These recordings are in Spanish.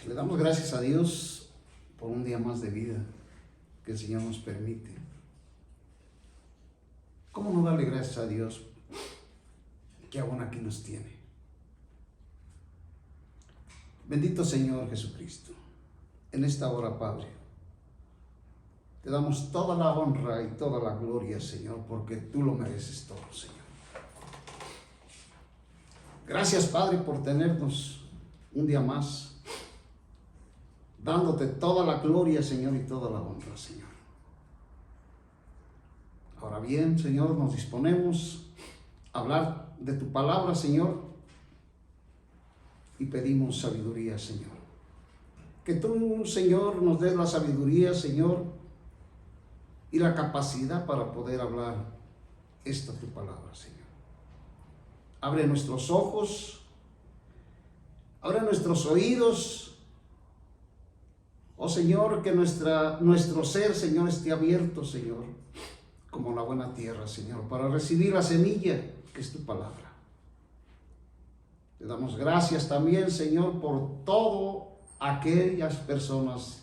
Le damos gracias a Dios por un día más de vida que el Señor nos permite. ¿Cómo no darle gracias a Dios que aún aquí nos tiene? Bendito Señor Jesucristo, en esta hora, Padre, te damos toda la honra y toda la gloria, Señor, porque tú lo mereces todo, Señor. Gracias, Padre, por tenernos un día más, dándote toda la gloria, Señor, y toda la honra, Señor. Ahora bien, Señor, nos disponemos a hablar de tu palabra, Señor, y pedimos sabiduría, Señor. Que tú, Señor, nos des la sabiduría, Señor, y la capacidad para poder hablar esta tu palabra, Señor. Abre nuestros ojos, abre nuestros oídos, oh Señor, que nuestro ser, Señor, esté abierto, Señor, como la buena tierra, Señor, para recibir la semilla que es tu palabra. Te damos gracias también, Señor, por todas aquellas personas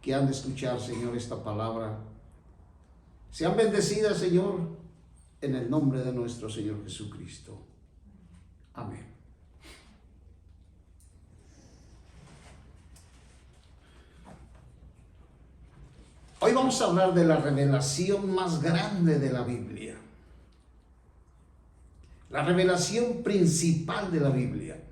que han de escuchar, Señor, esta palabra. Sean bendecidas, Señor, en el nombre de nuestro Señor Jesucristo. Amén. Hoy vamos a hablar de la revelación más grande de la Biblia. La revelación principal de la Biblia.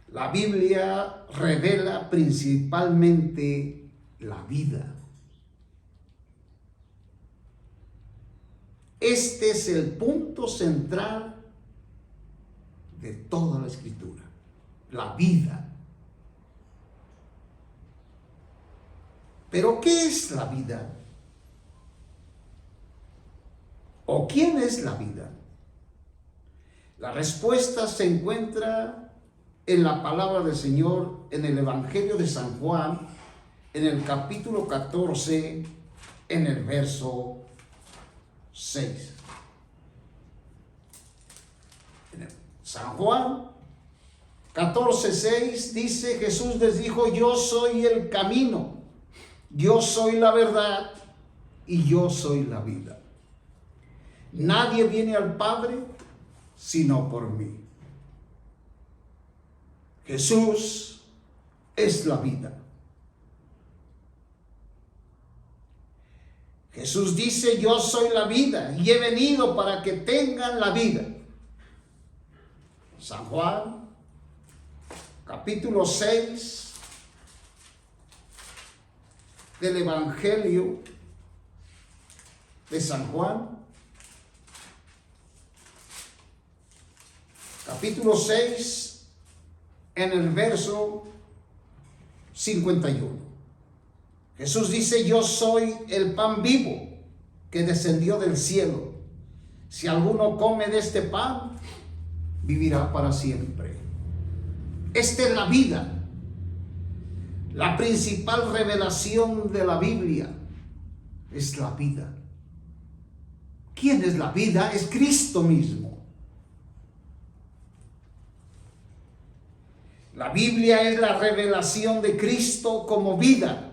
La Biblia revela principalmente la vida. Este es el punto central de toda la Escritura, la vida. ¿Pero qué es la vida? ¿O quién es la vida? La respuesta se encuentra en la palabra del Señor, en el Evangelio de San Juan, en el capítulo 14, en el verso 6. San Juan 14:6 dice: Jesús les dijo: yo soy el camino, yo soy la verdad y yo soy la vida. Nadie viene al Padre sino por mí. Jesús es la vida. Jesús dice: yo soy la vida y he venido para que tengan la vida. San Juan, capítulo 6 del Evangelio de San Juan, capítulo 6, en el verso 51. Jesús dice: yo soy el pan vivo que descendió del cielo. Si alguno come de este pan, vivirá para siempre. Esta es la vida. La principal revelación de la Biblia es la vida. ¿Quién es la vida? Es Cristo mismo. La Biblia es la revelación de Cristo como vida.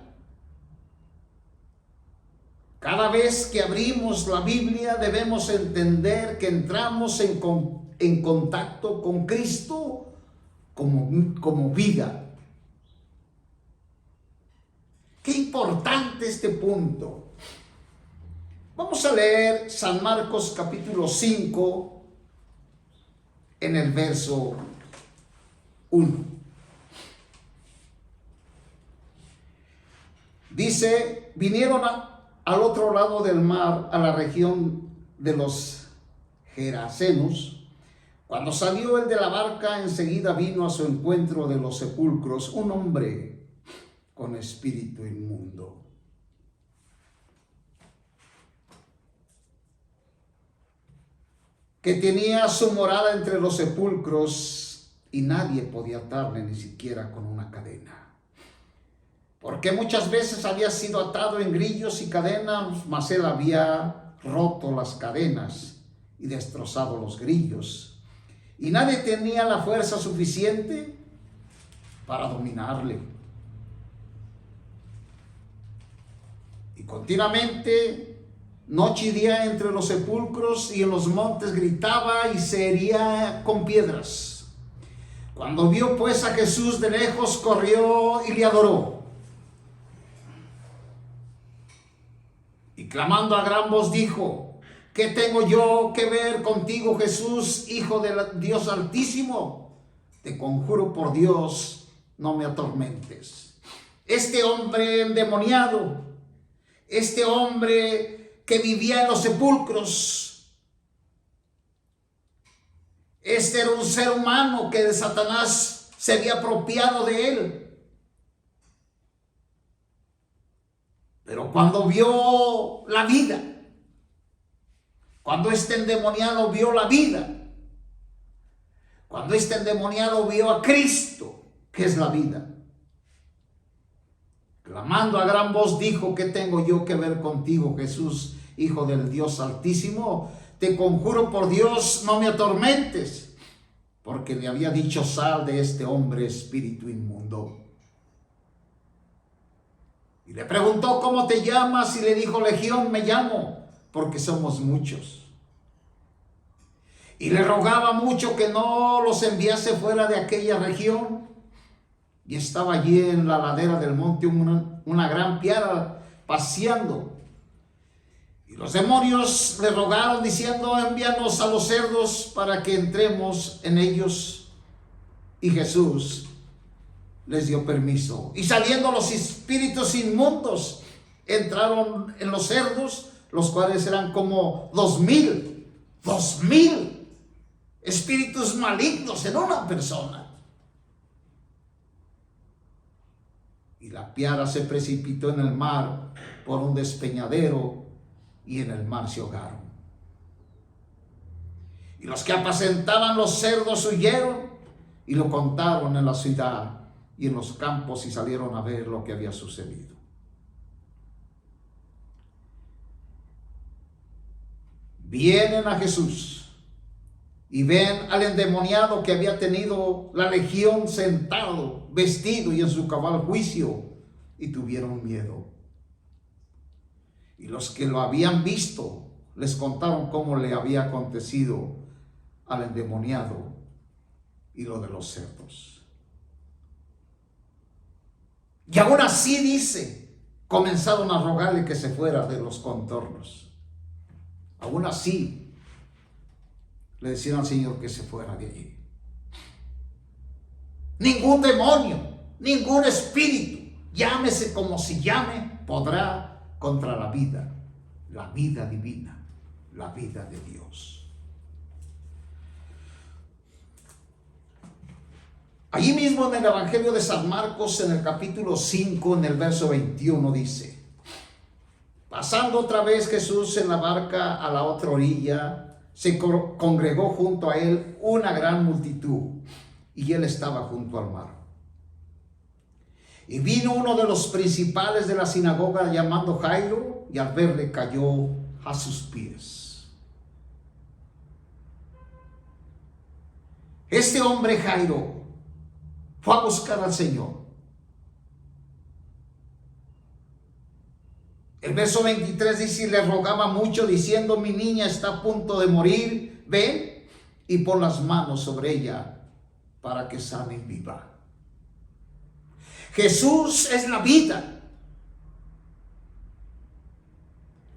Cada vez que abrimos la Biblia debemos entender que entramos en contacto con Cristo como vida. Qué importante este punto. Vamos a leer San Marcos capítulo 5 en el verso 1. Dice: vinieron al otro lado del mar, a la región de los Gerasenos. Cuando salió él de la barca, enseguida vino a su encuentro de los sepulcros un hombre con espíritu inmundo. Que tenía su morada entre los sepulcros y nadie podía atarle ni siquiera con una cadena. Porque muchas veces había sido atado en grillos y cadenas, mas él había roto las cadenas y destrozado los grillos y nadie tenía la fuerza suficiente para dominarle. Y continuamente, noche y día, entre los sepulcros y en los montes gritaba y se hería con piedras. Cuando vio pues a Jesús de lejos, corrió y le adoró. Y clamando a gran voz dijo: ¿qué tengo yo que ver contigo, Jesús, Hijo del Dios Altísimo? Te conjuro por Dios, no me atormentes. Este hombre endemoniado, este hombre que vivía en los sepulcros, este era un ser humano que de Satanás se había apropiado de él. Pero cuando vio la vida, cuando este endemoniado vio la vida, cuando este endemoniado vio a Cristo, que es la vida, clamando a gran voz dijo: ¿qué tengo yo que ver contigo, Jesús, Hijo del Dios Altísimo? Te conjuro por Dios, no me atormentes. Porque le había dicho: sal de este hombre, espíritu inmundo. Y le preguntó: ¿cómo te llamas? Y le dijo: Legión me llamo, porque somos muchos. Y le rogaba mucho que no los enviase fuera de aquella región. Y estaba allí en la ladera del monte una gran piara paseando. Y los demonios le rogaron diciendo: envíanos a los cerdos para que entremos en ellos. Y Jesús les dio permiso. Y saliendo los espíritus inmundos, entraron en los cerdos, los cuales eran como 2000 espíritus malignos en una persona. Y la piara se precipitó en el mar por un despeñadero, y en el mar se ahogaron. Y los que apacentaban los cerdos huyeron y lo contaron en la ciudad y en los campos, y salieron a ver lo que había sucedido. Vienen a Jesús y ven al endemoniado que había tenido la legión sentado, vestido y en su cabal juicio, y tuvieron miedo. Y los que lo habían visto les contaron cómo le había acontecido al endemoniado y lo de los cerdos. Y aún así, dice, comenzaron a rogarle que se fuera de los contornos. Aún así le decían al Señor que se fuera de allí. Ningún demonio, ningún espíritu, llámese como se llame, podrá contra la vida divina, la vida de Dios. Allí mismo en el Evangelio de San Marcos, en el capítulo 5, en el verso 21, dice: pasando otra vez Jesús en la barca a la otra orilla, se congregó junto a él una gran multitud, y él estaba junto al mar. Y vino uno de los principales de la sinagoga llamado Jairo, y al verle cayó a sus pies. Este hombre Jairo fue a buscar al Señor. El verso 23 dice: y le rogaba mucho diciendo: mi niña está a punto de morir, ven y pon las manos sobre ella para que sane y viva. Jesús es la vida.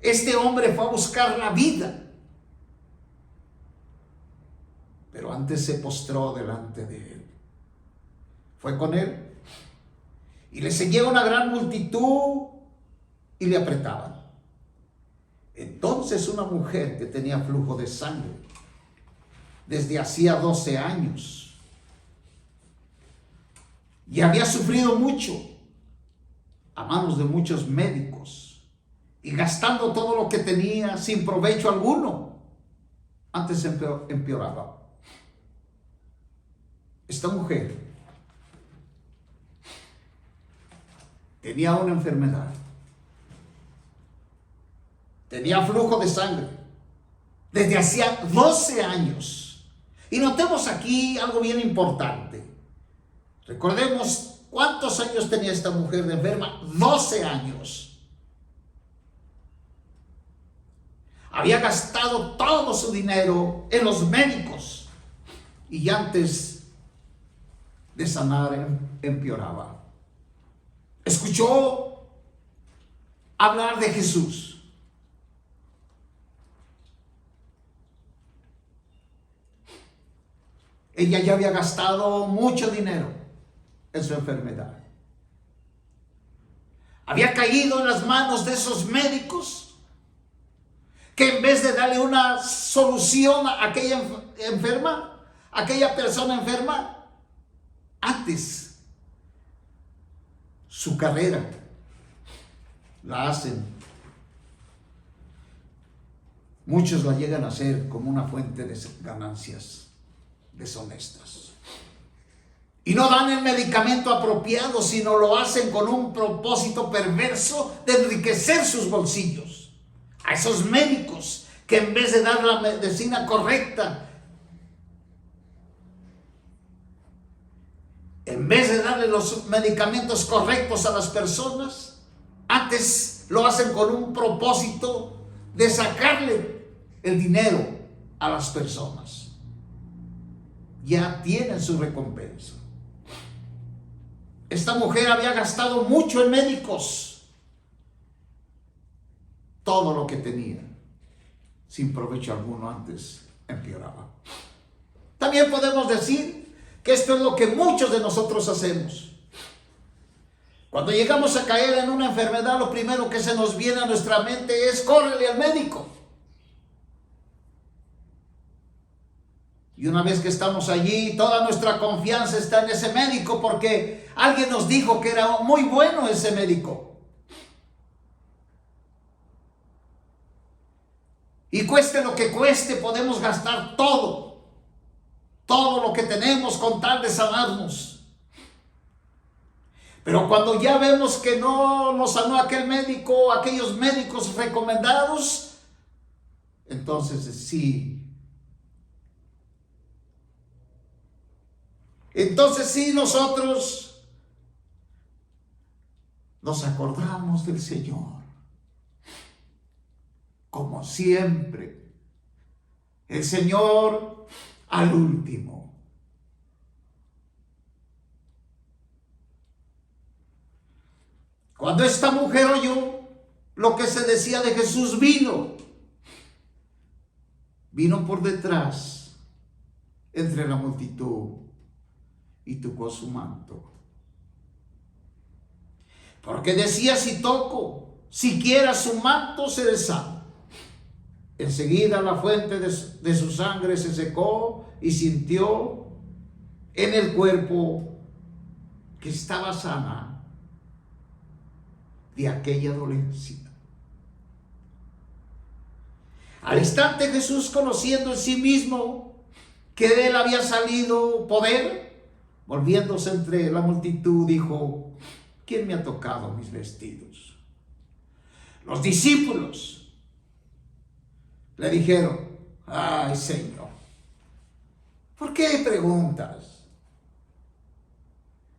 Este hombre fue a buscar la vida, pero antes se postró delante de él. Fue con él y le seguía una gran multitud y le apretaban. Entonces una mujer que tenía flujo de sangre desde hacía 12 años y había sufrido mucho a manos de muchos médicos y gastando todo lo que tenía sin provecho alguno, antes empeoraba. Esta mujer tenía una enfermedad, tenía flujo de sangre desde hacía 12 años Y notemos aquí algo bien importante. Recordemos cuántos años tenía esta mujer de enferma. 12 años. Había gastado todo su dinero en los médicos y antes de sanar empeoraba. Escuchó hablar de Jesús. Ella ya había gastado mucho dinero en su enfermedad. Había caído en las manos de esos médicos que en vez de darle una solución a aquella enferma, a aquella persona enferma, antes su carrera la hacen. Muchos la llegan a hacer como una fuente de ganancias deshonestas. Y no dan el medicamento apropiado, sino lo hacen con un propósito perverso de enriquecer sus bolsillos. A esos médicos que en vez de dar la medicina correcta, en vez de darle los medicamentos correctos a las personas, antes lo hacen con un propósito de sacarle el dinero a las personas. Ya tienen su recompensa. Esta mujer había gastado mucho en médicos. Todo lo que tenía, sin provecho alguno, antes empeoraba. También podemos decir que esto es lo que muchos de nosotros hacemos. Cuando llegamos a caer en una enfermedad, lo primero que se nos viene a nuestra mente es: córrele al médico. Y una vez que estamos allí, toda nuestra confianza está en ese médico porque alguien nos dijo que era muy bueno ese médico. Y cueste lo que cueste, podemos gastar todo lo que tenemos con tal de sanarnos. Pero cuando ya vemos que no nos sanó aquel médico, aquellos médicos recomendados, entonces sí nosotros nos acordamos del Señor. Como siempre, el Señor al último. Cuando esta mujer oyó lo que se decía de Jesús, vino por detrás, entre la multitud, y tocó su manto. Porque decía: si toco siquiera su manto, seré sano. Enseguida la fuente de su sangre se secó y sintió en el cuerpo que estaba sana de aquella dolencia. Al instante Jesús, conociendo en sí mismo que de él había salido poder, volviéndose entre la multitud, dijo: ¿quién me ha tocado mis vestidos? Los discípulos le dijeron: ay, Señor, ¿por qué preguntas?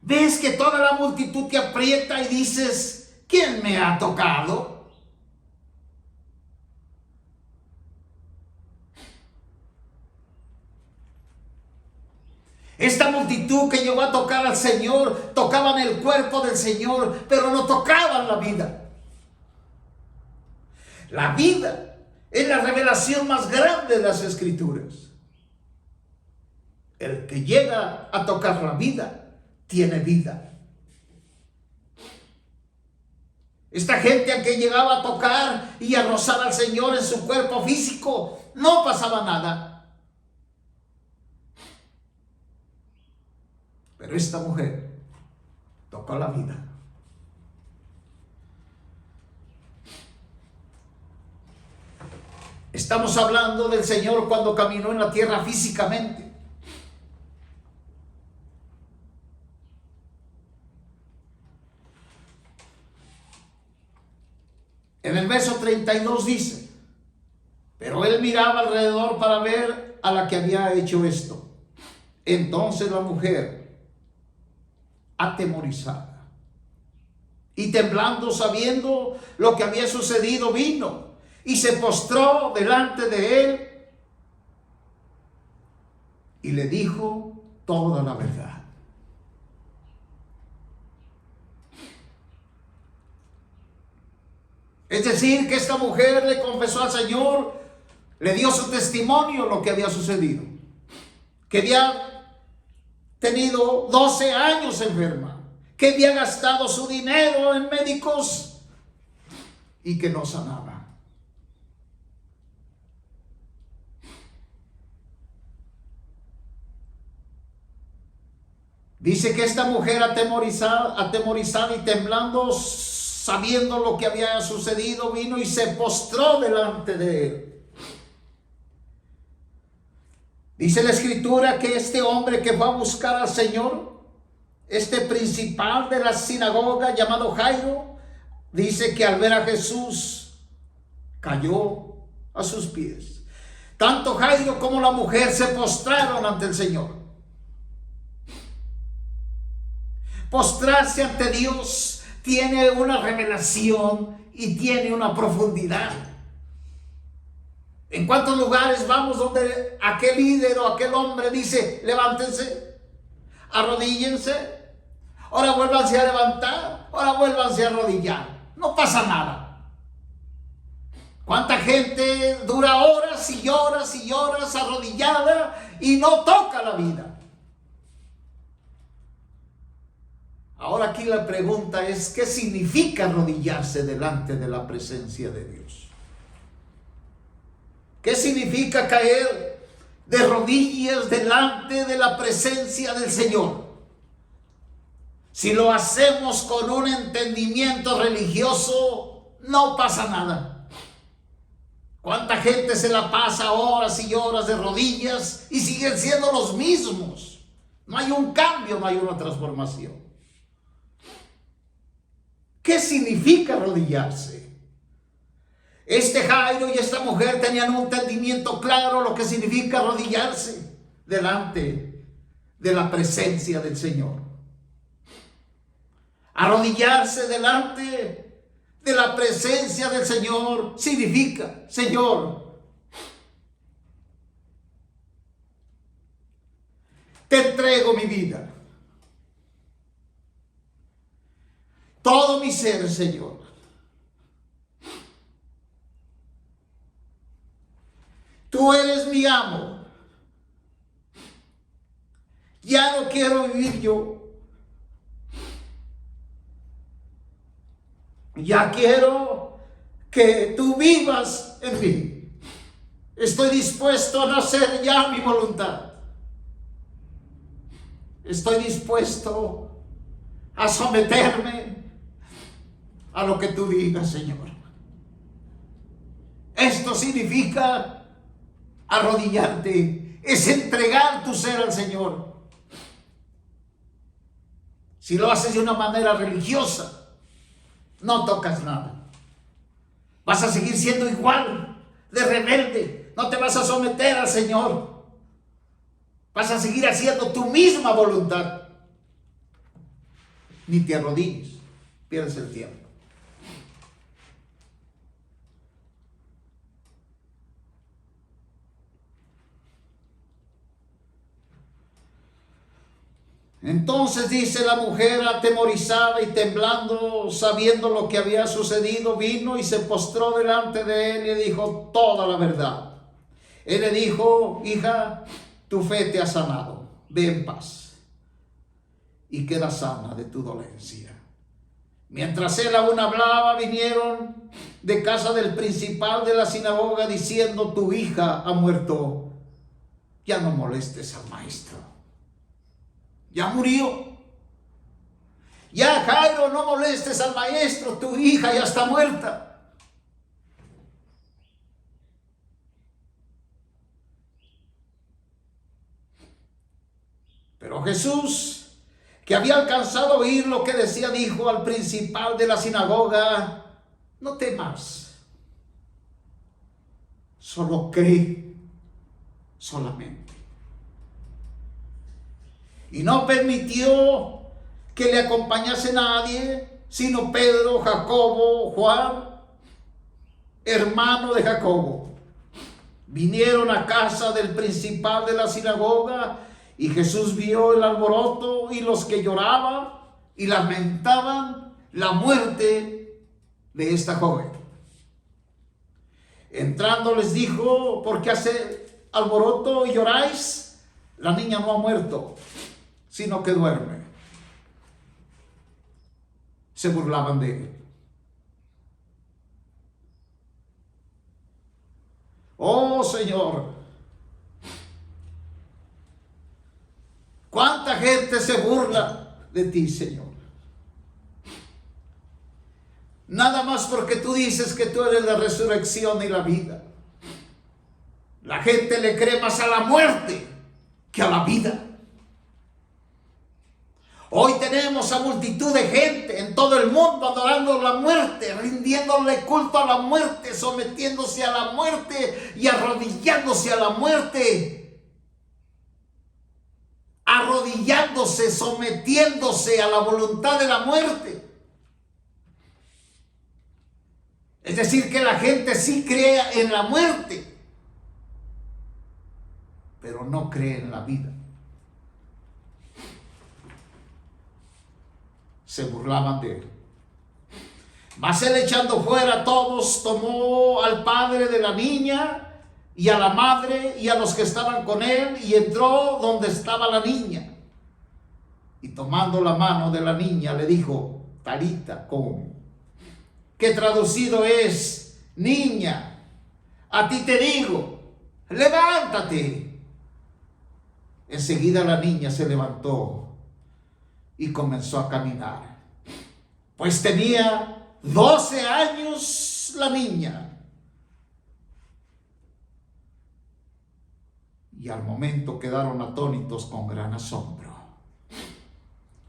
¿Ves que toda la multitud te aprieta y dices: ¿quién me ha tocado? Esta multitud que llegó a tocar al Señor, tocaban el cuerpo del Señor, pero no tocaban la vida. La vida es la revelación más grande de las Escrituras. El que llega a tocar la vida, tiene vida. Esta gente que llegaba a tocar y a rozar al Señor en su cuerpo físico, no pasaba nada. Pero esta mujer tocó la vida. Estamos hablando del Señor cuando caminó en la tierra físicamente. En el verso 32 dice: pero él miraba alrededor para ver a la que había hecho esto. Entonces la mujer, atemorizada y temblando, sabiendo lo que había sucedido, vino y se postró delante de él y le dijo toda la verdad. Es decir, que esta mujer le confesó al Señor, le dio su testimonio lo que había sucedido. Que había tenido 12 años enferma, que había gastado su dinero en médicos y que no sanaba. Dice que esta mujer atemorizada y temblando, sabiendo lo que había sucedido, vino y se postró delante de él. Dice la Escritura que este hombre que fue a buscar al Señor, este principal de la sinagoga llamado Jairo, dice que al ver a Jesús cayó a sus pies. Tanto Jairo como la mujer se postraron ante el Señor. Postrarse ante Dios tiene una revelación y tiene una profundidad. ¿En cuántos lugares vamos donde aquel líder o aquel hombre dice, levántense, arrodíllense, ahora vuélvanse a levantar, ahora vuélvanse a arrodillar? No pasa nada. ¿Cuánta gente dura horas y horas y horas arrodillada y no toca la vida? Ahora aquí la pregunta es, ¿qué significa arrodillarse delante de la presencia de Dios? ¿Qué significa caer de rodillas delante de la presencia del Señor? Si lo hacemos con un entendimiento religioso, no pasa nada. ¿Cuánta gente se la pasa horas y horas de rodillas y siguen siendo los mismos? No hay un cambio, no hay una transformación. ¿Qué significa arrodillarse? Este Jairo y esta mujer tenían un entendimiento claro lo que significa arrodillarse delante de la presencia del Señor. Arrodillarse delante de la presencia del Señor significa, Señor, te entrego mi vida. Todo mi ser, Señor. Tú eres mi amo. Ya no quiero vivir yo. Ya quiero que tú vivas en mí. Estoy dispuesto a no hacer ya mi voluntad. Estoy dispuesto a someterme a lo que tú digas, Señor. Esto significa arrodillarte, es entregar tu ser al Señor. Si lo haces de una manera religiosa, no tocas nada. Vas a seguir siendo igual de rebelde, no te vas a someter al Señor. Vas a seguir haciendo tu misma voluntad. Ni te arrodilles, pierdes el tiempo. Entonces dice la mujer, atemorizada y temblando, sabiendo lo que había sucedido, vino y se postró delante de él y le dijo toda la verdad. Él le dijo, hija, tu fe te ha sanado, ve en paz y queda sana de tu dolencia. Mientras él aún hablaba, vinieron de casa del principal de la sinagoga diciendo, tu hija ha muerto, ya no molestes al maestro. Ya murió. Ya, Jairo, no molestes al maestro, tu hija ya está muerta. Pero Jesús, que había alcanzado a oír lo que decía, dijo al principal de la sinagoga, no temas, solo cree, solamente. Y no permitió que le acompañase nadie, sino Pedro, Jacobo, Juan, hermano de Jacobo. Vinieron a casa del principal de la sinagoga, y Jesús vio el alboroto y los que lloraban y lamentaban la muerte de esta joven. Entrando les dijo: ¿por qué hace alboroto y lloráis? La niña no ha muerto, sino que duerme. Se burlaban de él. Oh Señor, cuánta gente se burla de ti, Señor. Nada más porque tú dices que tú eres la resurrección y la vida. La gente le cree más a la muerte que a la vida. Hoy tenemos a multitud de gente en todo el mundo adorando la muerte, rindiéndole culto a la muerte, sometiéndose a la muerte y arrodillándose a la muerte. Arrodillándose, sometiéndose a la voluntad de la muerte. Es decir, que la gente sí cree en la muerte, pero no cree en la vida. Se burlaban de él. Mas él, echando fuera a todos, tomó al padre de la niña y a la madre y a los que estaban con él, y entró donde estaba la niña. Y tomando la mano de la niña le dijo: Talita cum, que traducido es: niña, a ti te digo, levántate. Enseguida la niña se levantó y comenzó a caminar, pues tenía 12 años la niña. Y al momento quedaron atónitos con gran asombro.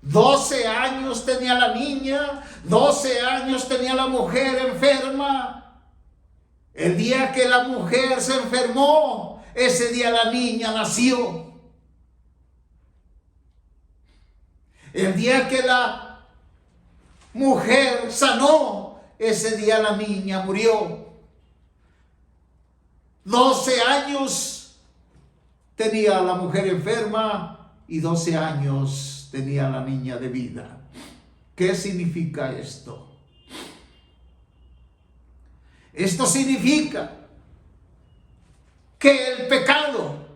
12 años tenía la niña, 12 años tenía la mujer enferma. El día que la mujer se enfermó, ese día la niña nació. El día que la mujer sanó, ese día la niña murió. 12 años tenía la mujer enferma y 12 años tenía la niña de vida. ¿Qué significa esto? Esto significa que el pecado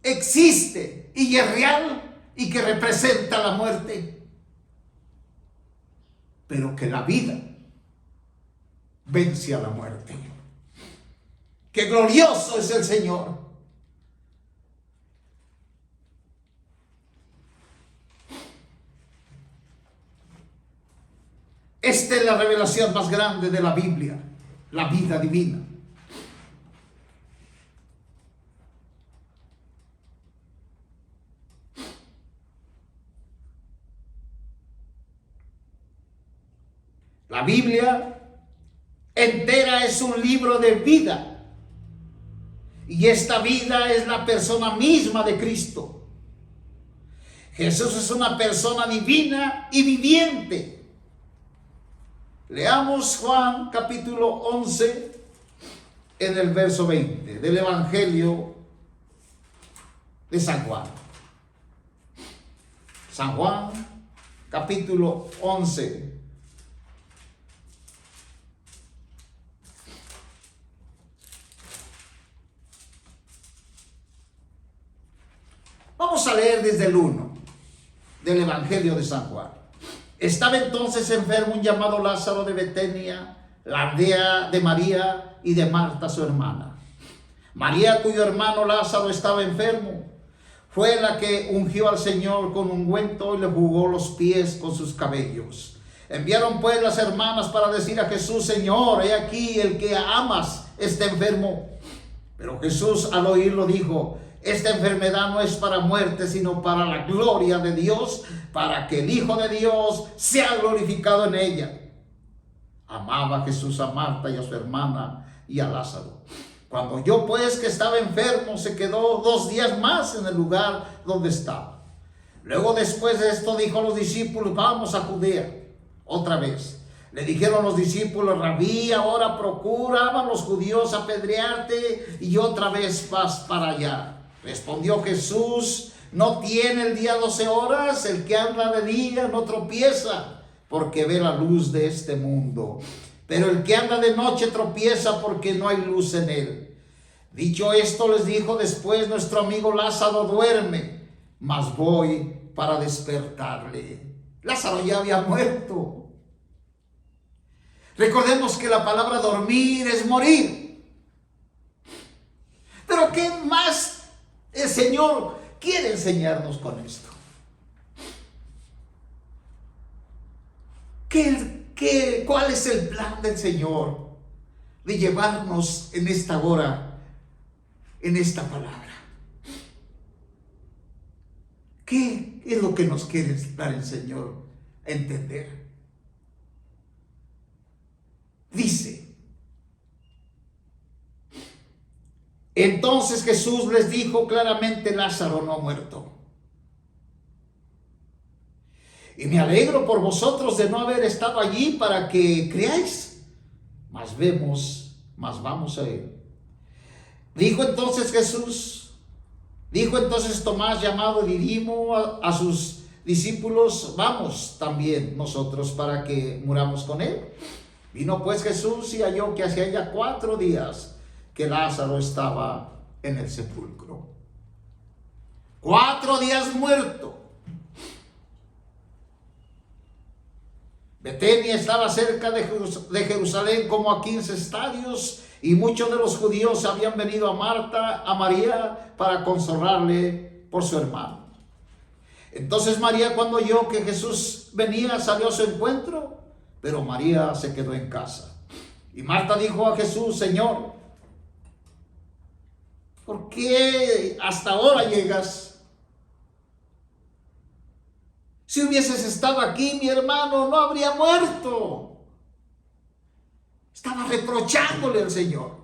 existe y es real y que representa la muerte, pero que la vida vence a la muerte. ¡Qué glorioso es el Señor! Esta es la revelación más grande de la Biblia, la vida divina. La Biblia entera es un libro de vida. Y esta vida es la persona misma de Cristo. Jesús es una persona divina y viviente. Leamos Juan capítulo 11 en el verso 20 del Evangelio de San Juan. San Juan capítulo 11. Vamos a leer desde el 1 del Evangelio de San Juan. Estaba entonces enfermo un llamado Lázaro de Betania, la aldea de María y de Marta su hermana. María, cuyo hermano Lázaro estaba enfermo, fue la que ungió al Señor con ungüento y le jugó los pies con sus cabellos. Enviaron pues las hermanas para decir a Jesús: Señor, he aquí el que amas está enfermo. Pero Jesús, al oírlo, dijo: esta enfermedad no es para muerte, sino para la gloria de Dios, para que el Hijo de Dios sea glorificado en ella. Amaba Jesús a Marta y a su hermana y a Lázaro. Cuando oyó pues que estaba enfermo, se quedó 2 días más en el lugar donde estaba. Luego después de esto dijo a los discípulos: vamos a Judea otra vez. Le dijeron los discípulos: Rabí, ahora procuraban los judíos apedrearte y otra vez vas para allá. Respondió Jesús: ¿no tiene el día 12 horas? El que anda de día no tropieza, porque ve la luz de este mundo. Pero el que anda de noche tropieza, porque no hay luz en él. Dicho esto, les dijo después: nuestro amigo Lázaro duerme, mas voy para despertarle. Lázaro ya había muerto. Recordemos que la palabra dormir es morir. Pero ¿qué más el Señor quiere enseñarnos con esto? ¿Cuál es el plan del Señor de llevarnos en esta hora, en esta palabra? ¿Qué es lo que nos quiere dar el Señor a entender? Dice: entonces Jesús les dijo claramente: Lázaro no ha muerto. Y me alegro por vosotros de no haber estado allí para que creáis. Mas vamos a él. Dijo entonces Tomás, llamado Didimo, a sus discípulos: vamos también nosotros para que muramos con él. Vino pues Jesús y halló que hacía ya 4 días que Lázaro estaba en el sepulcro. 4 días muerto. Betania estaba cerca de Jerusalén, como a 15 estadios, y muchos de los judíos habían venido a María, para consolarle por su hermano. Entonces María, cuando oyó que Jesús venía, salió a su encuentro, pero María se quedó en casa. Y Marta dijo a Jesús: Señor, ¿por qué hasta ahora llegas? Si hubieses estado aquí, mi hermano no habría muerto. Estaba reprochándole al Señor.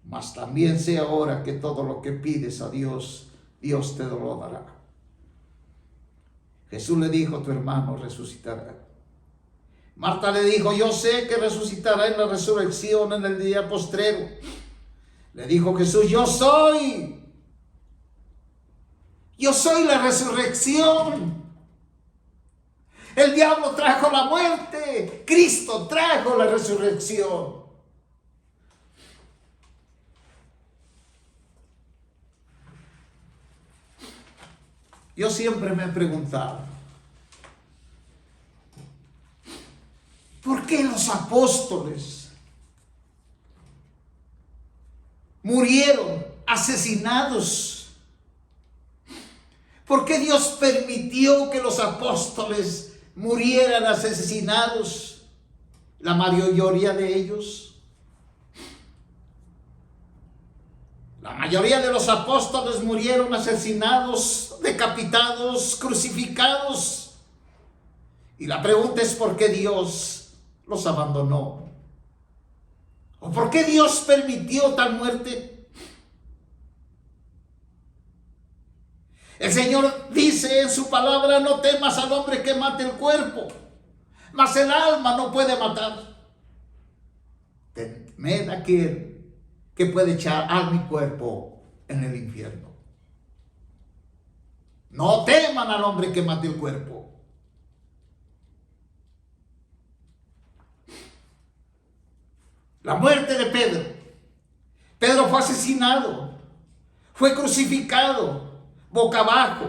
Mas también sé ahora que todo lo que pides a Dios, Dios te lo dará. Jesús le dijo: tu hermano resucitará. Marta le dijo: yo sé que resucitará en la resurrección en el día postrero. Le dijo Jesús: yo soy la resurrección. El diablo trajo la muerte, Cristo trajo la resurrección. Yo siempre me he preguntado: ¿por qué los apóstoles murieron asesinados? ¿Por qué Dios permitió que los apóstoles murieran asesinados? La mayoría de ellos. La mayoría de los apóstoles murieron asesinados, decapitados, crucificados. Y la pregunta es: ¿por qué Dios los abandonó? ¿O por qué Dios permitió tal muerte? El Señor dice en su palabra: no temas al hombre que mate el cuerpo, mas el alma no puede matar. Temed a aquel que puede echar a mi cuerpo en el infierno. No teman al hombre que mate el cuerpo. La muerte de Pedro. Pedro fue asesinado, fue crucificado boca abajo.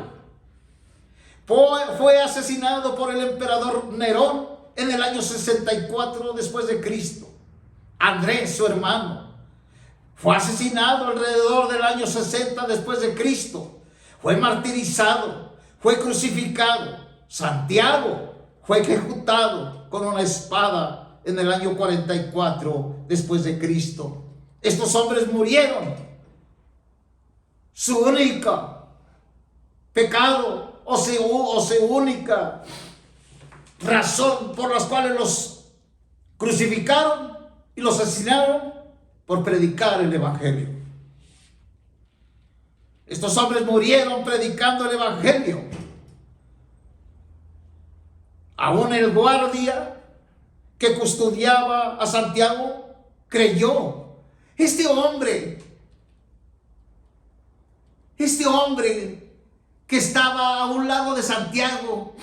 Fue asesinado por el emperador Nerón en el año 64 después de Cristo. Andrés, su hermano, fue asesinado alrededor del año 60 después de Cristo. Fue martirizado, fue crucificado. Santiago fue ejecutado con una espada en el año 44 después de Cristo. Estos hombres murieron. Su única pecado o su única razón por las cuales los crucificaron y los asesinaron por predicar el evangelio. Estos hombres murieron predicando el evangelio. Aún el guardia que custodiaba a Santiago creyó. Este hombre que estaba a un lado de Santiago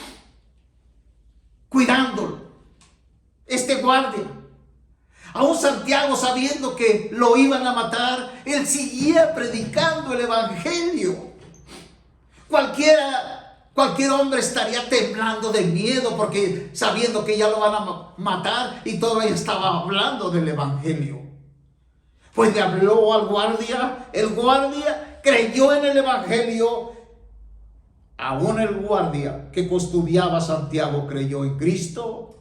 cuidándolo, este guardia, aún Santiago sabiendo que lo iban a matar, él seguía predicando el evangelio. Cualquier hombre estaría temblando de miedo porque sabiendo que ya lo van a matar y todavía estaba hablando del evangelio. Pues le habló al guardia, el guardia creyó en el evangelio. Aún el guardia que custodiaba a Santiago creyó en Cristo.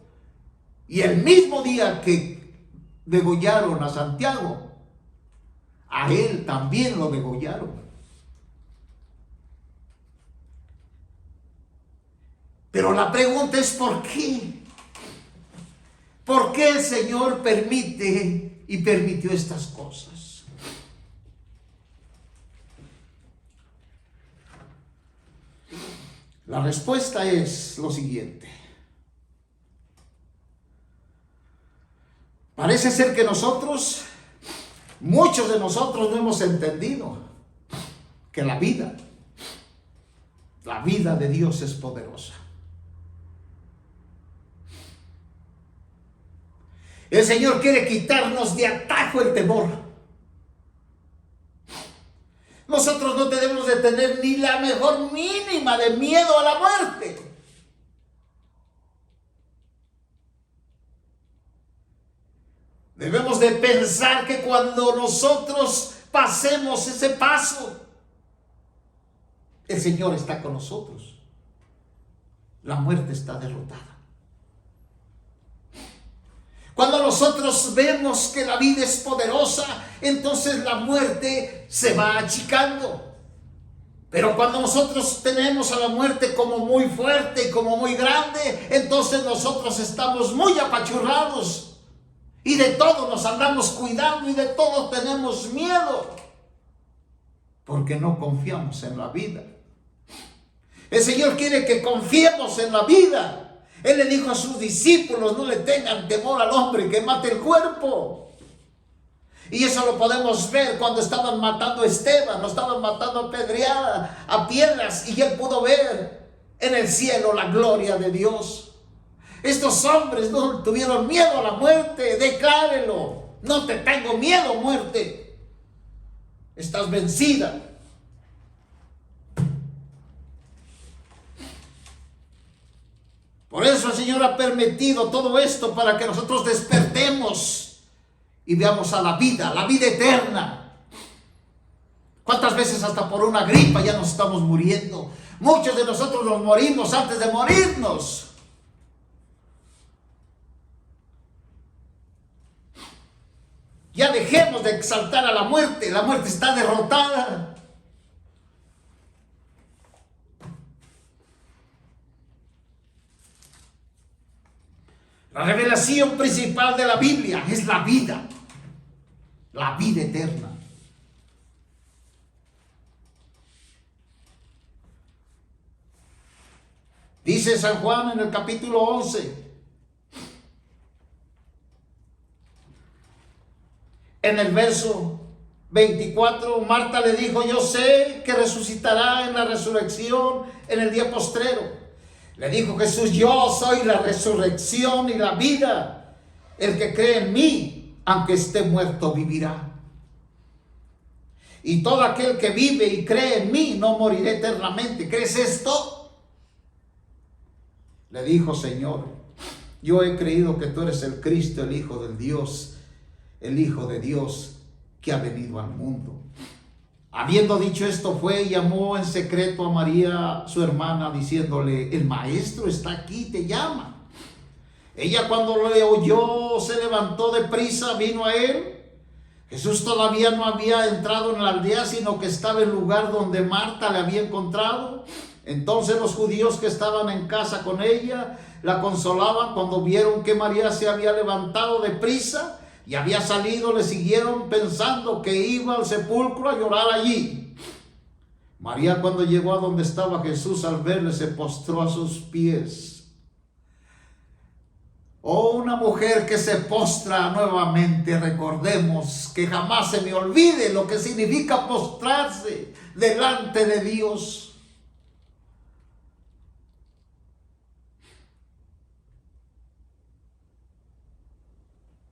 Y el mismo día que degollaron a Santiago, a él también lo degollaron. Pero la pregunta es ¿por qué? ¿Por qué el Señor permite y permitió estas cosas? La respuesta es lo siguiente. Parece ser que muchos de nosotros no hemos entendido que la vida de Dios es poderosa. El Señor quiere quitarnos de atajo el temor. Nosotros no debemos de tener ni la mejor mínima de miedo a la muerte. Debemos de pensar que cuando nosotros pasemos ese paso, el Señor está con nosotros. La muerte está derrotada. Cuando nosotros vemos que la vida es poderosa, entonces la muerte se va achicando. Pero cuando nosotros tenemos a la muerte como muy fuerte y como muy grande, entonces nosotros estamos muy apachurrados. Y de todo nos andamos cuidando y de todo tenemos miedo. Porque no confiamos en la vida. El Señor quiere que confiemos en la vida. Él le dijo a sus discípulos, no le tengan temor al hombre que mate el cuerpo. Y eso lo podemos ver cuando estaban matando a Esteban, lo estaban matando a pedreada, a piedras, y él pudo ver en el cielo la gloria de Dios. Estos hombres no tuvieron miedo a la muerte. Declárelo: no te tengo miedo, muerte. Estás vencida. Por eso el Señor ha permitido todo esto para que nosotros despertemos y veamos a la vida eterna. ¿Cuántas veces hasta por una gripa ya nos estamos muriendo? Muchos de nosotros nos morimos antes de morirnos. Ya dejemos de exaltar a la muerte está derrotada. La revelación principal de la Biblia es la vida eterna. Dice San Juan en el capítulo 11, en el verso 24, Marta le dijo: yo sé que resucitará en la resurrección en el día postrero. Le dijo Jesús: yo soy la resurrección y la vida. El que cree en mí, aunque esté muerto, vivirá. Y todo aquel que vive y cree en mí no morirá eternamente. ¿Crees esto? Le dijo: Señor, yo he creído que tú eres el Cristo, el Hijo de Dios que ha venido al mundo. Habiendo dicho esto, fue y llamó en secreto a María, su hermana, diciéndole: el maestro está aquí, te llama. Ella, cuando le oyó, se levantó de prisa, vino a él. Jesús todavía no había entrado en la aldea, sino que estaba en el lugar donde Marta le había encontrado. Entonces los judíos que estaban en casa con ella la consolaban. Cuando vieron que María se había levantado de prisa y había salido, le siguieron pensando que iba al sepulcro a llorar allí. María, cuando llegó a donde estaba Jesús, al verle, se postró a sus pies. Oh, una mujer que se postra nuevamente. Recordemos que jamás se me olvide lo que significa postrarse delante de Dios.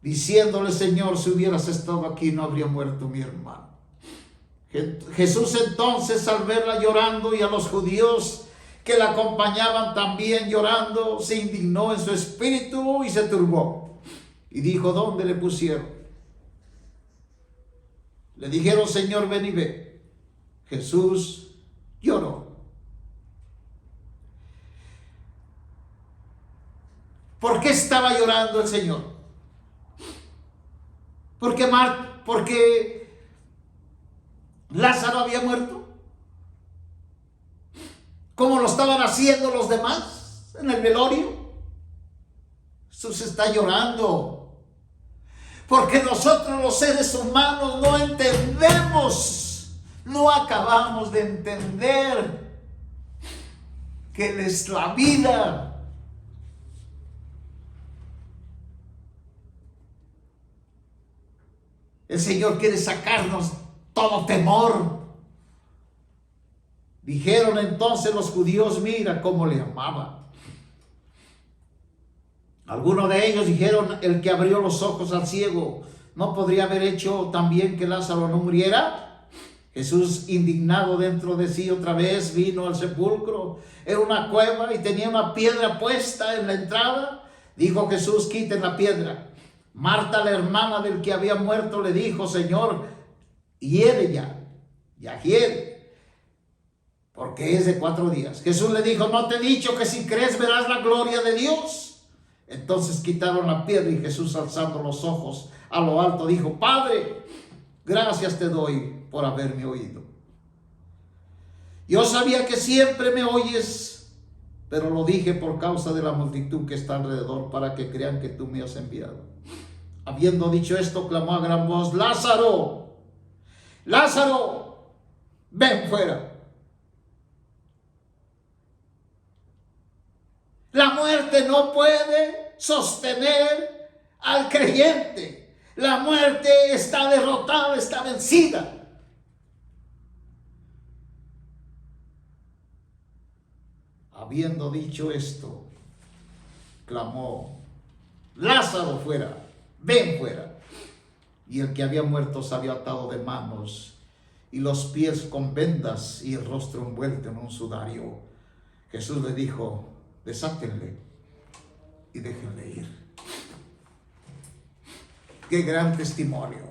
Diciéndole: Señor, si hubieras estado aquí, no habría muerto mi hermano. Jesús entonces, al verla llorando y a los judíos que la acompañaban también llorando, se indignó en su espíritu y se turbó. Y dijo: ¿dónde le pusieron? Le dijeron: Señor, ven y ve. Jesús lloró. ¿Por qué estaba llorando el Señor? Porque Lázaro había muerto, como lo estaban haciendo los demás en el velorio. Jesús está llorando porque nosotros, los seres humanos, no entendemos, no acabamos de entender que Él es la vida. El Señor quiere sacarnos todo temor. Dijeron entonces los judíos: mira cómo le amaba. Algunos de ellos dijeron: el que abrió los ojos al ciego, ¿no podría haber hecho también que Lázaro no muriera? Jesús, indignado dentro de sí, otra vez vino al sepulcro. Era una cueva y tenía una piedra puesta en la entrada. Dijo Jesús: quiten la piedra. Marta, la hermana del que había muerto, le dijo: Señor, hiere ya hiere, porque es de 4 días. Jesús le dijo: ¿no te he dicho que si crees verás la gloria de Dios? Entonces quitaron la piedra y Jesús, alzando los ojos a lo alto, dijo: Padre, gracias te doy por haberme oído. Yo sabía que siempre me oyes, pero lo dije por causa de la multitud que está alrededor, para que crean que tú me has enviado. Habiendo dicho esto, clamó a gran voz: Lázaro, Lázaro, ven fuera. La muerte no puede sostener al creyente. La muerte está derrotada, está vencida. Habiendo dicho esto, clamó: Lázaro, fuera, ven fuera. Y el que había muerto salió atado de manos y los pies con vendas y el rostro envuelto en un sudario. Jesús le dijo: desátenle y déjenle ir. Qué gran testimonio,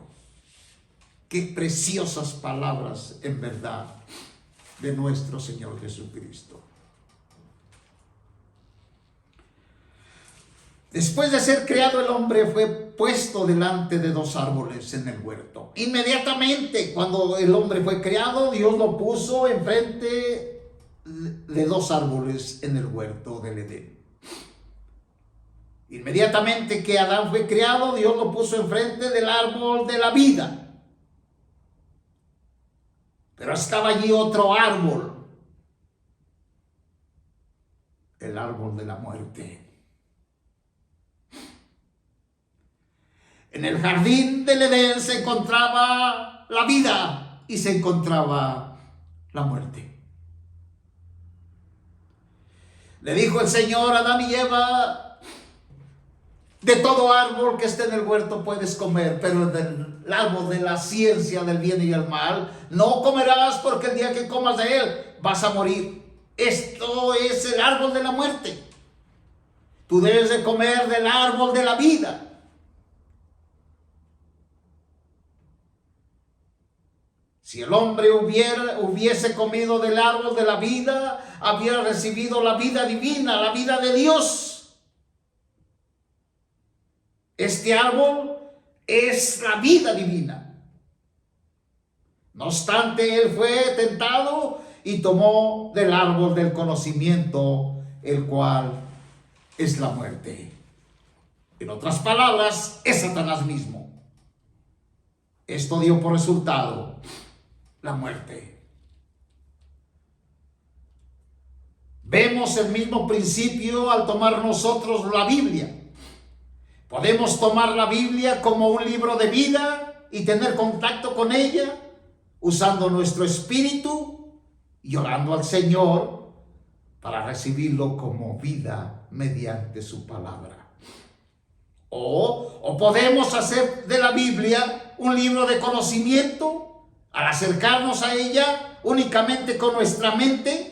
qué preciosas palabras en verdad de nuestro Señor Jesucristo. Después de ser creado, el hombre fue puesto delante de 2 árboles en el huerto. Inmediatamente, cuando el hombre fue creado, Dios lo puso enfrente de 2 árboles en el huerto del Edén. Inmediatamente que Adán fue creado, Dios lo puso enfrente del árbol de la vida. Pero estaba allí otro árbol, el árbol de la muerte. En el jardín del Edén se encontraba la vida y se encontraba la muerte. Le dijo el Señor a Adán y Eva: de todo árbol que esté en el huerto puedes comer, pero del árbol de la ciencia del bien y el mal no comerás, porque el día que comas de él vas a morir. Esto es el árbol de la muerte. Tú debes de comer del árbol de la vida. Si el hombre hubiese comido del árbol de la vida, había recibido la vida divina, la vida de Dios. Este árbol es la vida divina. No obstante, él fue tentado y tomó del árbol del conocimiento, el cual es la muerte. En otras palabras, es Satanás mismo. Esto dio por resultado la muerte. Vemos el mismo principio al tomar nosotros la Biblia. Podemos tomar la Biblia como un libro de vida y tener contacto con ella, usando nuestro espíritu y orando al Señor para recibirlo como vida mediante su palabra. O podemos hacer de la Biblia un libro de conocimiento al acercarnos a ella únicamente con nuestra mente,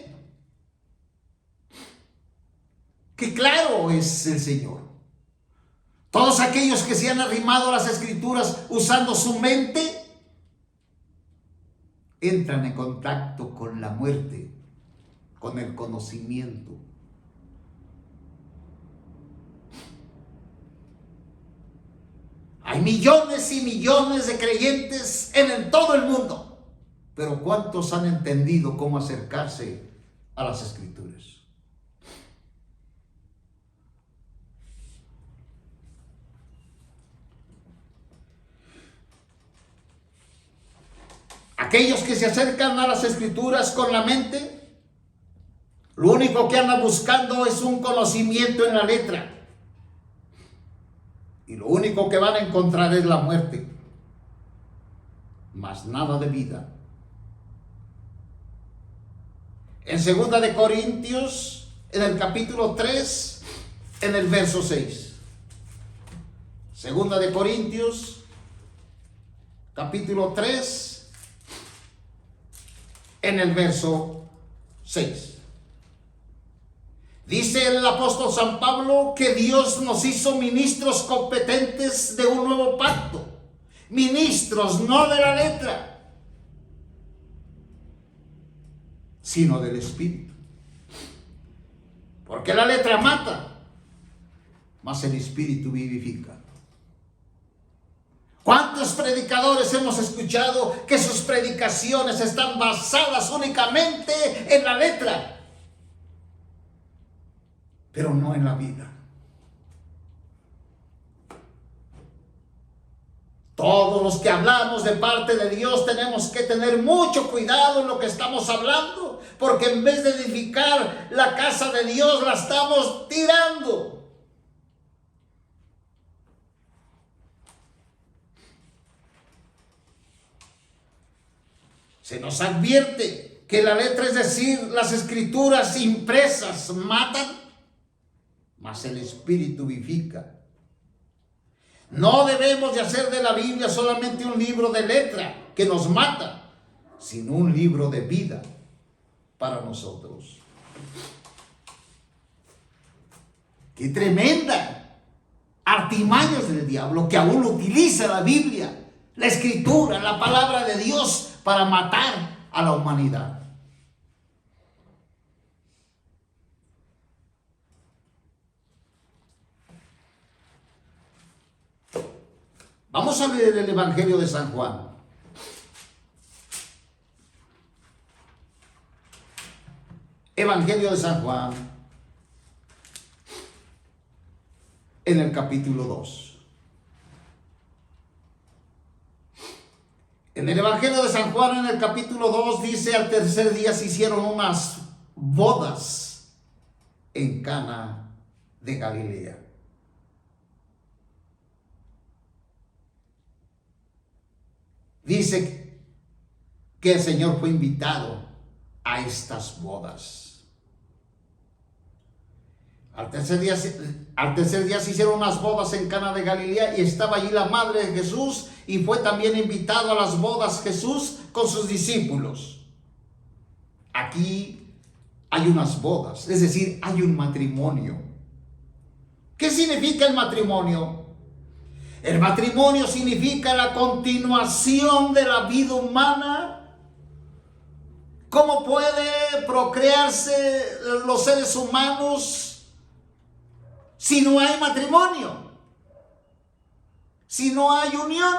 que claro es el Señor. Todos aquellos que se han arrimado a las Escrituras usando su mente, entran en contacto con la muerte, con el conocimiento. Hay millones y millones de creyentes en todo el mundo, pero ¿cuántos han entendido cómo acercarse a las Escrituras? Aquellos que se acercan a las Escrituras con la mente, lo único que andan buscando es un conocimiento en la letra. Y lo único que van a encontrar es la muerte, más nada de vida. En 2 de Corintios, en el capítulo 3, en el verso 6. 2 de Corintios, capítulo 3, en el verso 6. Dice el apóstol San Pablo que Dios nos hizo ministros competentes de un nuevo pacto. Ministros no de la letra, sino del Espíritu. Porque la letra mata, mas el Espíritu vivifica. ¿Cuántos predicadores hemos escuchado que sus predicaciones están basadas únicamente en la letra, pero no en la vida? Todos los que hablamos de parte de Dios tenemos que tener mucho cuidado en lo que estamos hablando, porque en vez de edificar la casa de Dios, la estamos tirando. Se nos advierte que la letra, es decir, las Escrituras impresas, matan, mas el Espíritu vivifica. No debemos de hacer de la Biblia solamente un libro de letra que nos mata, sino un libro de vida para nosotros. ¡Qué tremenda artimañas del diablo que aún utiliza la Biblia, la Escritura, la palabra de Dios para matar a la humanidad! Vamos a leer el Evangelio de San Juan. Evangelio de San Juan, en el capítulo 2. En el Evangelio de San Juan, en el capítulo 2, dice: al tercer día se hicieron unas bodas en Cana de Galilea. Dice que el Señor fue invitado a estas bodas. Al tercer día se hicieron unas bodas en Cana de Galilea y estaba allí la madre de Jesús, y fue también invitado a las bodas Jesús con sus discípulos. Aquí hay unas bodas, es decir, hay un matrimonio. ¿Qué significa el matrimonio? El matrimonio significa la continuación de la vida humana. ¿Cómo puede procrearse los seres humanos si no hay matrimonio? Si no hay unión.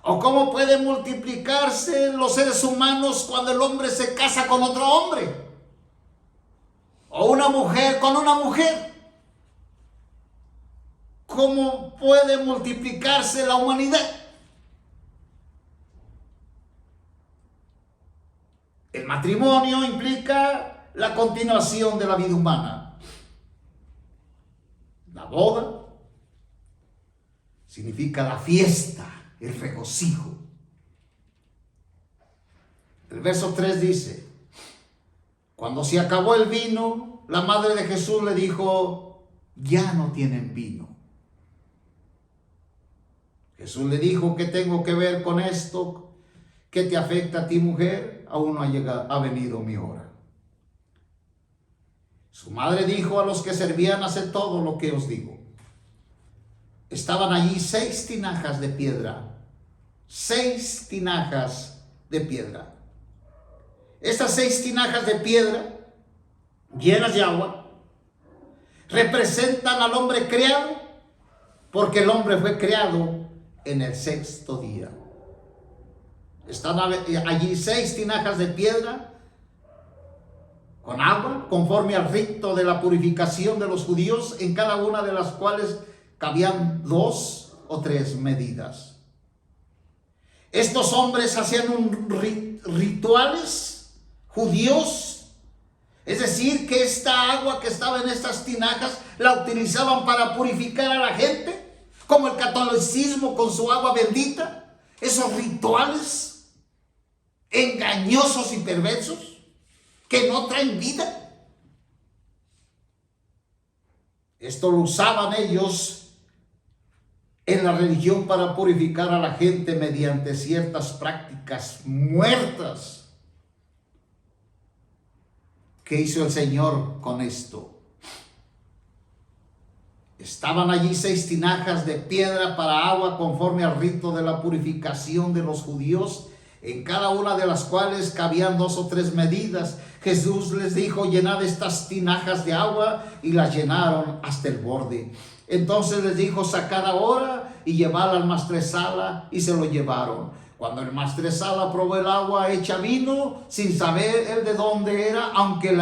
¿O cómo pueden multiplicarse los seres humanos cuando el hombre se casa con otro hombre? o una mujer con una mujer. ¿Cómo puede multiplicarse la humanidad? El matrimonio implica la continuación de la vida humana. La boda significa la fiesta, el regocijo. El verso 3 dice: cuando se acabó el vino, la madre de Jesús le dijo: ya no tienen vino. Jesús le dijo: ¿qué tengo que ver con esto? ¿Qué te afecta a ti, mujer? Aún no ha venido mi hora. Su madre dijo a los que servían: haced todo lo que os digo. Estaban allí 6 tinajas de piedra. 6 tinajas de piedra. Estas 6 tinajas de piedra llenas de agua representan al hombre creado, porque el hombre fue creado en el 6º día. Están allí 6 tinajas de piedra con agua, conforme al rito de la purificación de los judíos, en cada una de las cuales cabían 2 o 3 medidas. Estos hombres hacían rituales judíos, es decir, que esta agua que estaba en estas tinajas la utilizaban para purificar a la gente, como el catolicismo con su agua bendita. Esos rituales engañosos y perversos que no traen vida. Esto lo usaban ellos en la religión para purificar a la gente mediante ciertas prácticas muertas. ¿Qué hizo el Señor con esto? Estaban allí 6 tinajas de piedra para agua conforme al rito de la purificación de los judíos, en cada una de las cuales cabían 2 o 3 medidas. Jesús les dijo: llenad estas tinajas de agua, y las llenaron hasta el borde. Entonces les dijo: sacad ahora y llevad al maestresala, y se lo llevaron. Cuando el maestresala probó el agua hecha vino, sin saber él de dónde era, aunque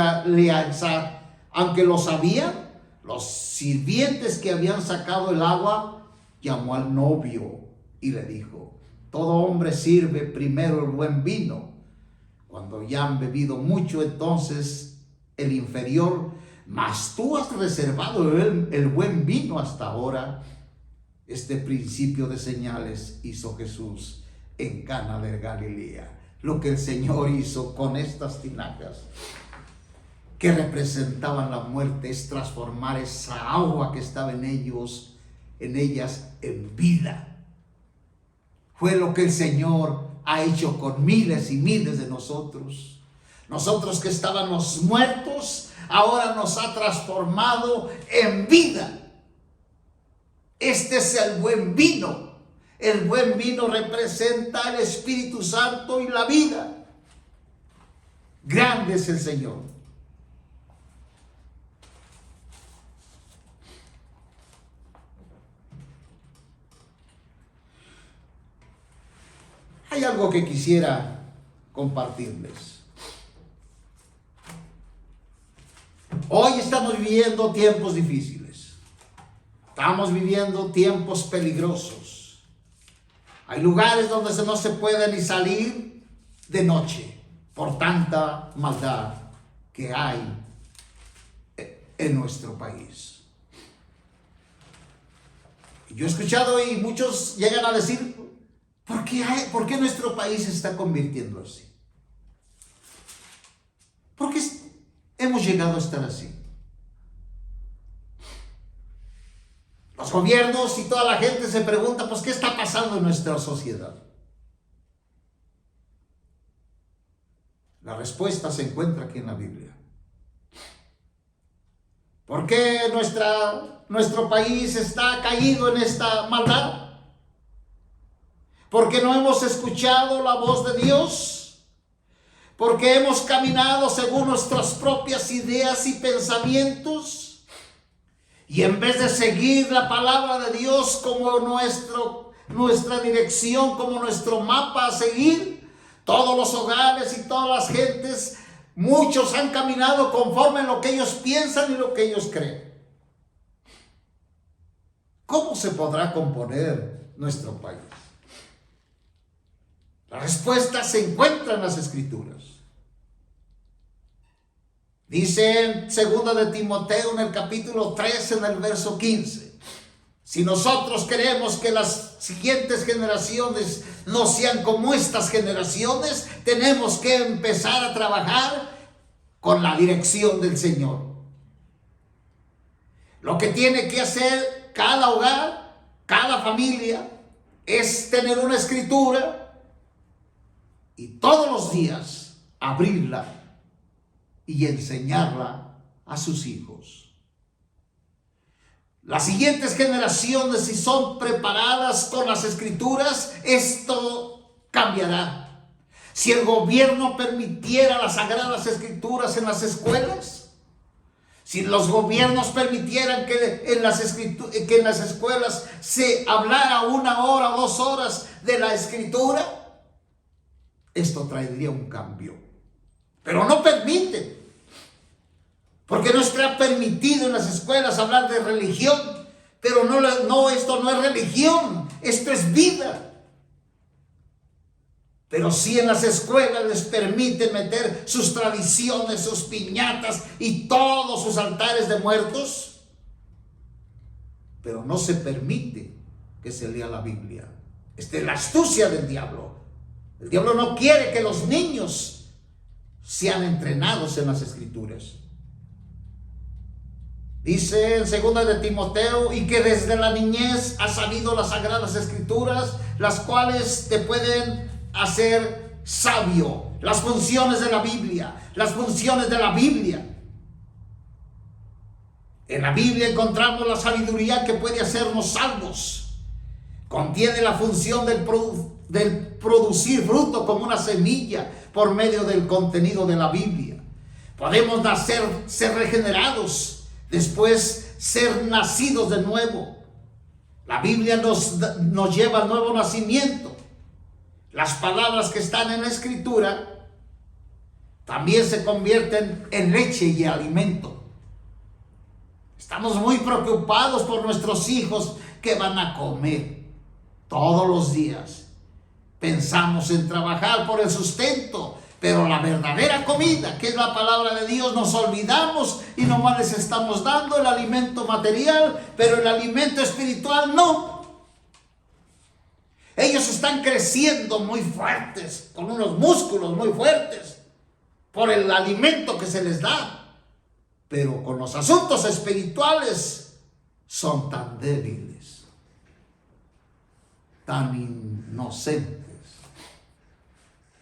lo sabían, los sirvientes que habían sacado el agua, llamó al novio y le dijo: todo hombre sirve primero el buen vino. Cuando ya han bebido mucho, entonces el inferior, mas tú has reservado el buen vino hasta ahora. Este principio de señales hizo Jesús en Cana de Galilea. Lo que el Señor hizo con estas tinajas que representaban la muerte es transformar esa agua que estaba en ellas en vida. Fue lo que el Señor ha hecho con miles y miles de nosotros. Nosotros que estábamos muertos, ahora nos ha transformado en vida. Este es el buen vino. El buen vino representa el Espíritu Santo y la vida. Grande es el Señor. Hay algo que quisiera compartirles. Hoy estamos viviendo tiempos difíciles. Estamos viviendo tiempos peligrosos. Hay lugares donde no se puede ni salir de noche por tanta maldad que hay en nuestro país. Yo he escuchado y muchos llegan a decir: ¿por qué nuestro país se está convirtiendo así? ¿Por qué hemos llegado a estar así? Los gobiernos y toda la gente se pregunta: pues, ¿qué está pasando en nuestra sociedad? La respuesta se encuentra aquí en la Biblia. ¿Por qué nuestro país está caído en esta maldad? ¿Porque no hemos escuchado la voz de Dios? ¿Porque hemos caminado según nuestras propias ideas y pensamientos? Y en vez de seguir la palabra de Dios como nuestra dirección, como nuestro mapa a seguir, todos los hogares y todas las gentes Muchos han caminado conforme a lo que ellos piensan y lo que ellos creen. ¿Cómo se podrá componer nuestro país? La respuesta se encuentra en las Escrituras. Dice en 2 de Timoteo, en el capítulo 3, en el verso 15. Si nosotros queremos que las siguientes generaciones no sean como estas generaciones, tenemos que empezar a trabajar con la dirección del Señor. Lo que tiene que hacer cada hogar, cada familia, es tener una escritura y todos los días abrirla y enseñarla a sus hijos. Las siguientes generaciones, si son preparadas con las escrituras, esto cambiará. Si el gobierno permitiera las sagradas escrituras en las escuelas, si los gobiernos permitieran que en las escuelas se hablara 1 hora o 2 horas de la escritura, esto traería un cambio. Pero no permiten. Porque no está permitido en las escuelas hablar de religión, pero esto no es religión, esto es vida. Pero sí en las escuelas les permiten meter sus tradiciones, sus piñatas y todos sus altares de muertos, pero no se permite que se lea la Biblia. Esta es la astucia del diablo. El diablo no quiere que los niños sean entrenados en las Escrituras. Dice en 2 de Timoteo, y que desde la niñez has sabido las sagradas escrituras, las cuales te pueden hacer sabio. Las funciones de la Biblia, las funciones de la Biblia. En la Biblia encontramos la sabiduría que puede hacernos salvos. Contiene la función del producir fruto como una semilla por medio del contenido de la Biblia. Podemos nacer, ser regenerados, después ser nacidos de nuevo. La Biblia nos lleva al nuevo nacimiento. Las palabras que están en la Escritura también se convierten en leche y alimento. Estamos muy preocupados por nuestros hijos que van a comer todos los días. Pensamos en trabajar por el sustento, pero la verdadera comida, que es la palabra de Dios, nos olvidamos y nomás les estamos dando el alimento material, pero el alimento espiritual no. Ellos están creciendo muy fuertes, con unos músculos muy fuertes, por el alimento que se les da. Pero con los asuntos espirituales son tan débiles, tan inocentes,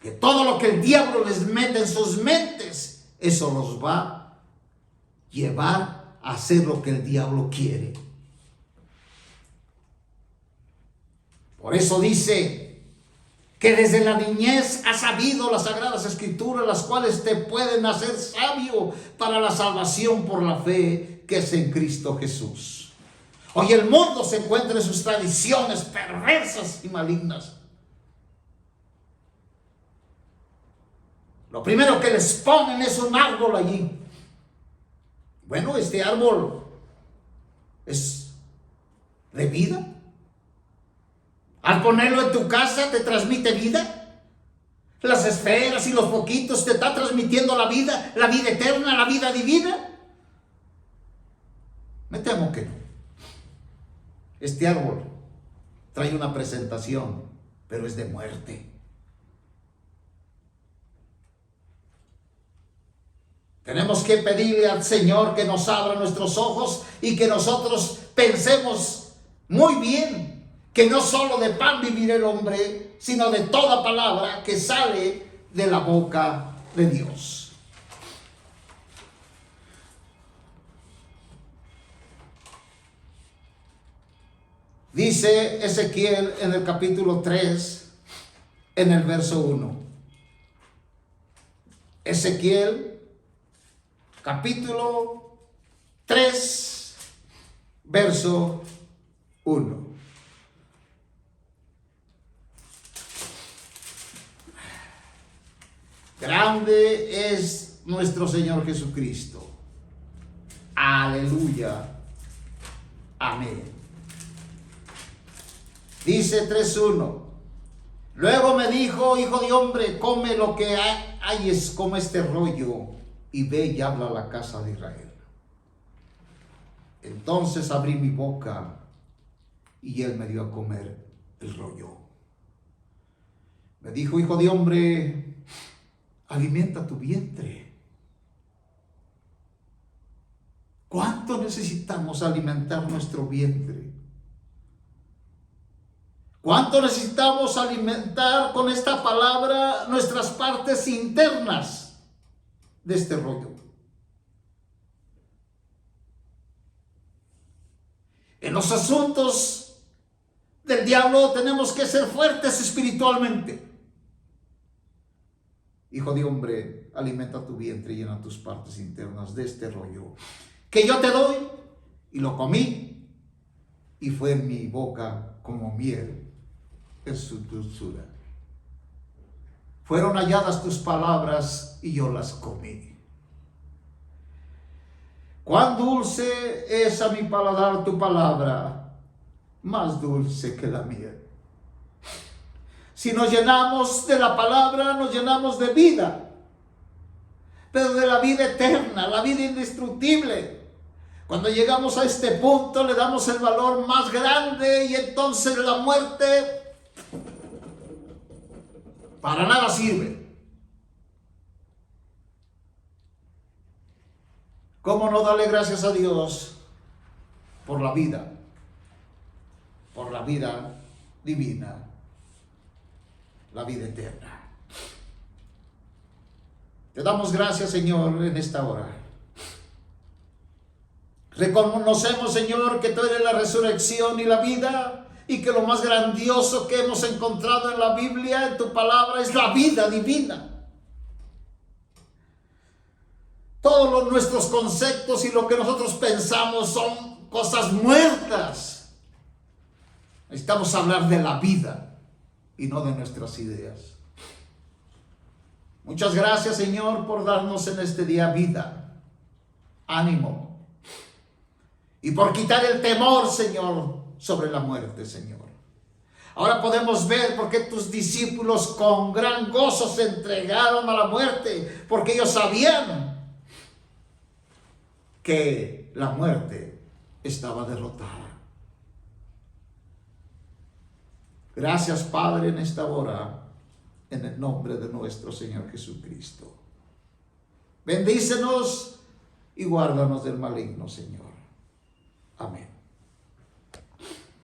que todo lo que el diablo les mete en sus mentes, eso los va a llevar a hacer lo que el diablo quiere. Por eso dice que desde la niñez has sabido las sagradas escrituras, las cuales te pueden hacer sabio para la salvación por la fe que es en Cristo Jesús. Hoy el mundo se encuentra en sus tradiciones perversas y malignas. Lo primero que les ponen es un árbol allí. Bueno, este árbol es de vida. Al ponerlo en tu casa te transmite vida. Las esferas y los foquitos te están transmitiendo la vida eterna, la vida divina. Me temo que no. Este árbol trae una presentación, pero es de muerte. Tenemos que pedirle al Señor que nos abra nuestros ojos y que nosotros pensemos muy bien que no solo de pan vivirá el hombre, sino de toda palabra que sale de la boca de Dios. Dice Ezequiel en el capítulo 3, en el verso 1. Ezequiel capítulo 3, verso 1. Grande es es nuestro Señor Jesucristo. Aleluya. Amén. Dice 3:1. Luego me dijo: hijo de hombre, come lo que hayes, come este rollo, y ve y habla a la casa de Israel. Entonces abrí mi boca y él me dio a comer el rollo. Me dijo: hijo de hombre, alimenta tu vientre. ¿Cuánto necesitamos alimentar nuestro vientre? ¿Cuánto necesitamos alimentar con esta palabra nuestras partes internas de este rollo? En los asuntos del diablo tenemos que ser fuertes espiritualmente. Hijo de hombre, alimenta tu vientre y llena tus partes internas de este rollo que yo te doy. Y lo comí, y fue en mi boca como miel en su dulzura. Fueron halladas tus palabras y yo las comí. Cuán dulce es a mi paladar tu palabra, más dulce que la miel. Si nos llenamos de la palabra, nos llenamos de vida, pero de la vida eterna, la vida indestructible. Cuando llegamos a este punto, le damos el valor más grande, y entonces la muerte para nada sirve. ¿Cómo no darle gracias a Dios por la vida divina, la vida eterna? Te damos gracias, Señor, en esta hora. Reconocemos, Señor, que tú eres la resurrección y la vida, y que lo más grandioso que hemos encontrado en la Biblia, en tu palabra, es la vida divina. Todos nuestros conceptos y lo que nosotros pensamos son cosas muertas. Necesitamos hablar de la vida y no de nuestras ideas. Muchas gracias, Señor, por darnos en este día vida, ánimo, y por quitar el temor, Señor, sobre la muerte, Señor. Ahora podemos ver por qué tus discípulos con gran gozo se entregaron a la muerte, porque ellos sabían que la muerte estaba derrotada. Gracias, Padre, en esta hora, en el nombre de nuestro Señor Jesucristo. Bendícenos y guárdanos del maligno, Señor. Amén.